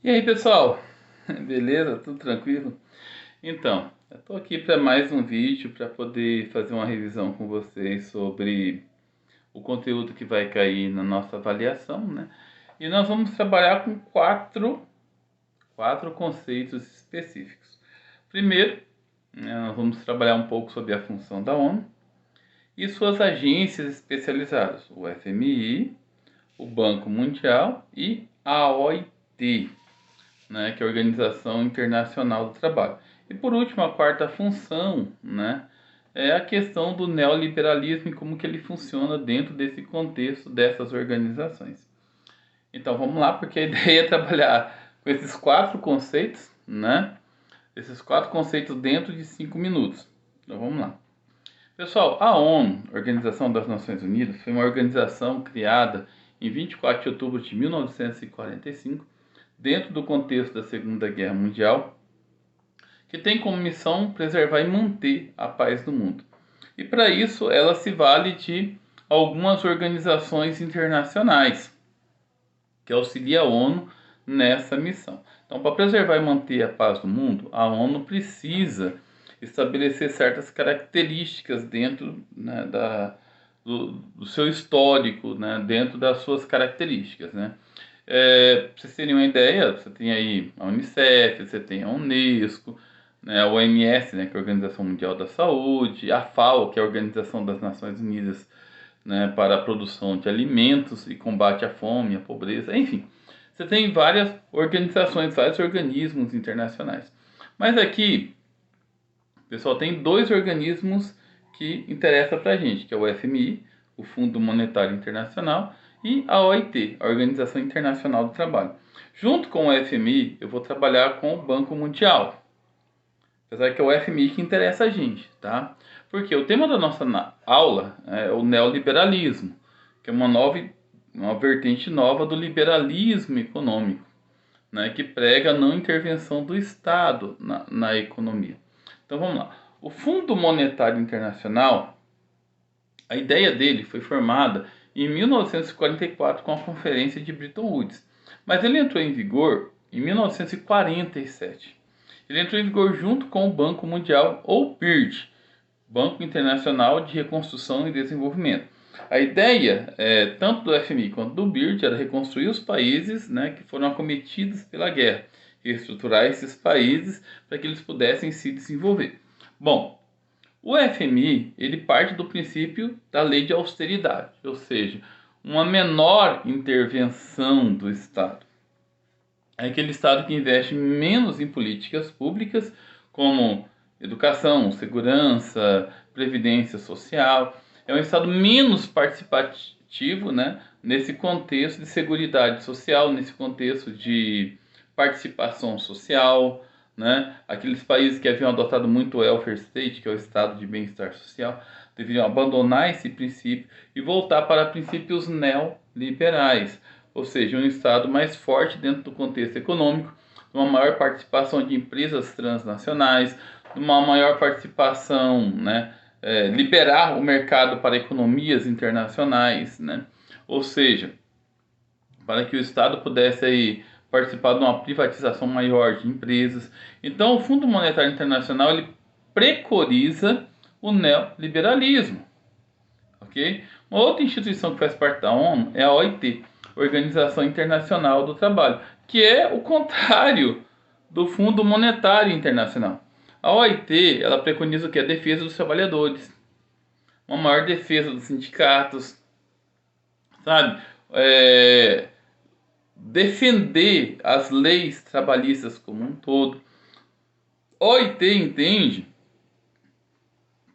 E aí, pessoal? Beleza? Tudo tranquilo? Então, eu tô aqui para mais um vídeo para poder fazer uma revisão com vocês sobre o conteúdo que vai cair na nossa avaliação, né? E nós vamos trabalhar com quatro conceitos específicos. Primeiro, né, nós vamos trabalhar um pouco sobre a função da ONU e suas agências especializadas, o FMI, o Banco Mundial e a OIT, né, que é a Organização Internacional do Trabalho. E por último, a quarta função, né, é a questão do neoliberalismo e como que ele funciona dentro desse contexto dessas organizações. Então vamos lá, porque a ideia é trabalhar com esses quatro conceitos, né? Esses quatro conceitos dentro de 5 minutos. Então vamos lá. Pessoal, a ONU, Organização das Nações Unidas, foi uma organização criada em 24 de outubro de 1945, dentro do contexto da Segunda Guerra Mundial, que tem como missão preservar e manter a paz no mundo. E para isso ela se vale de algumas organizações internacionais que auxiliam a ONU nessa missão. Então, para preservar e manter a paz no mundo, a ONU precisa estabelecer certas características dentro, né, do seu histórico, né, dentro das suas características, né? Pra vocês terem uma ideia, você tem aí a Unicef, você tem a Unesco, né, a OMS, né, que é a Organização Mundial da Saúde, a FAO, que é a Organização das Nações Unidas, né, para a produção de alimentos e combate à fome, à pobreza, enfim. Você tem várias organizações, vários organismos internacionais. Mas aqui, pessoal, tem dois organismos que interessam para a gente, que é o FMI, o Fundo Monetário Internacional, e a OIT, a Organização Internacional do Trabalho. Junto com o FMI, eu vou trabalhar com o Banco Mundial, apesar que é o FMI que interessa a gente, tá? Porque o tema da nossa aula é o neoliberalismo, que é uma vertente nova do liberalismo econômico, né, que prega a não intervenção do Estado na economia. Então vamos lá. O Fundo Monetário Internacional, a ideia dele foi formada em 1944 com a Conferência de Bretton Woods, mas ele entrou em vigor em 1947. Ele entrou em vigor junto com o Banco Mundial, ou BIRD, Banco Internacional de Reconstrução e Desenvolvimento. A ideia, tanto do FMI quanto do BIRD, era reconstruir os países, né, que foram acometidos pela guerra, reestruturar esses países para que eles pudessem se desenvolver. Bom, o FMI ele parte do princípio da lei de austeridade, ou seja, uma menor intervenção do Estado. É aquele Estado que investe menos em políticas públicas, como educação, segurança, previdência social. É um Estado menos participativo, né, nesse contexto de seguridade social, nesse contexto de participação social. Né? Aqueles países que haviam adotado muito o welfare state, que é o estado de bem-estar social, deveriam abandonar esse princípio e voltar para princípios neoliberais, ou seja, um Estado mais forte dentro do contexto econômico, uma maior participação de empresas transnacionais, uma maior participação, né, liberar o mercado para economias internacionais, né, ou seja, para que o Estado pudesse aí participar de uma privatização maior de empresas. Então, o Fundo Monetário Internacional ele preconiza o neoliberalismo, ok? Uma outra instituição que faz parte da ONU é a OIT, Organização Internacional do Trabalho, que é o contrário do Fundo Monetário Internacional. A OIT ela preconiza o que? A defesa dos trabalhadores, uma maior defesa dos sindicatos, sabe? Defender as leis trabalhistas como um todo. A OIT entende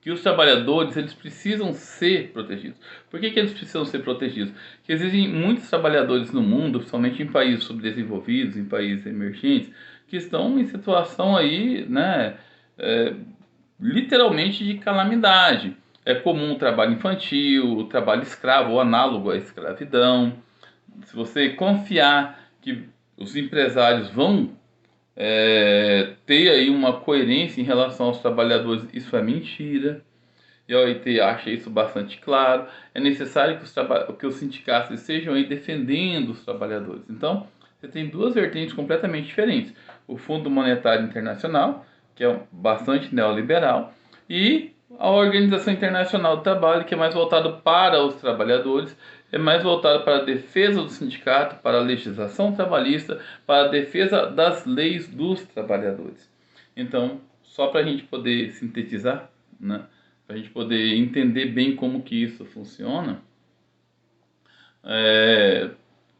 que os trabalhadores eles precisam ser protegidos. Por que eles precisam ser protegidos? Porque existem muitos trabalhadores no mundo, principalmente em países subdesenvolvidos, em países emergentes, que estão em situação aí, né, literalmente de calamidade. É comum o trabalho infantil, o trabalho escravo ou análogo à escravidão. Se você confiar que os empresários vão ter aí uma coerência em relação aos trabalhadores, isso é mentira. E a OIT acha isso bastante claro. É necessário que os sindicatos estejam aí defendendo os trabalhadores. Então, você tem duas vertentes completamente diferentes. O Fundo Monetário Internacional, que é bastante neoliberal, e a Organização Internacional do Trabalho, que é mais voltado para os trabalhadores, é mais voltado para a defesa do sindicato, para a legislação trabalhista, para a defesa das leis dos trabalhadores. Então, só para a gente poder sintetizar, né, para a gente poder entender bem como que isso funciona,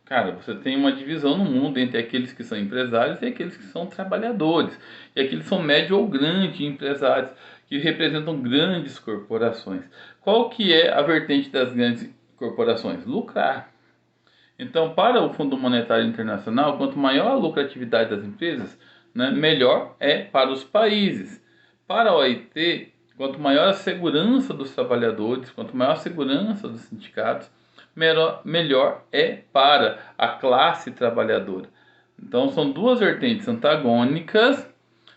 cara, você tem uma divisão no mundo entre aqueles que são empresários e aqueles que são trabalhadores. E aqueles são médio ou grandes empresários que representam grandes corporações. Qual que é a vertente das grandes corporações? Lucrar. Então, para o Fundo Monetário Internacional, quanto maior a lucratividade das empresas, né, melhor é para os países. Para a OIT, quanto maior a segurança dos trabalhadores, quanto maior a segurança dos sindicatos, melhor é para a classe trabalhadora. Então, são duas vertentes antagônicas,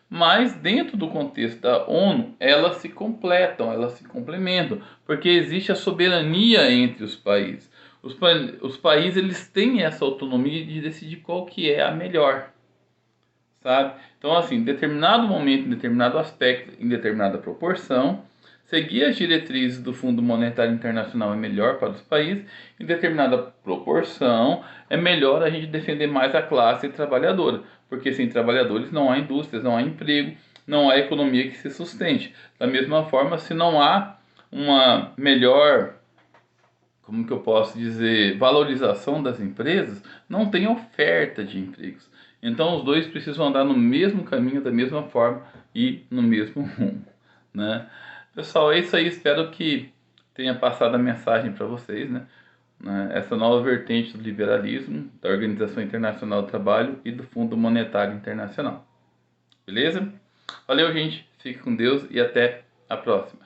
mas dentro do contexto da ONU, elas se completam, elas se complementam, porque existe a soberania entre os países. Os países eles têm essa autonomia de decidir qual que é a melhor, sabe? Então, assim, em determinado momento, em determinado aspecto, em determinada proporção, seguir as diretrizes do Fundo Monetário Internacional é melhor para os países, em determinada proporção é melhor a gente defender mais a classe trabalhadora, porque sem trabalhadores não há indústrias, não há emprego, não há economia que se sustente. Da mesma forma, se não há uma melhor, como que eu posso dizer, valorização das empresas, não tem oferta de empregos. Então os dois precisam andar no mesmo caminho, da mesma forma e no mesmo rumo, né? Pessoal, é isso aí, espero que tenha passado a mensagem para vocês, né? Essa nova vertente do liberalismo, da Organização Internacional do Trabalho e do Fundo Monetário Internacional. Beleza? Valeu, gente, fique com Deus e até a próxima.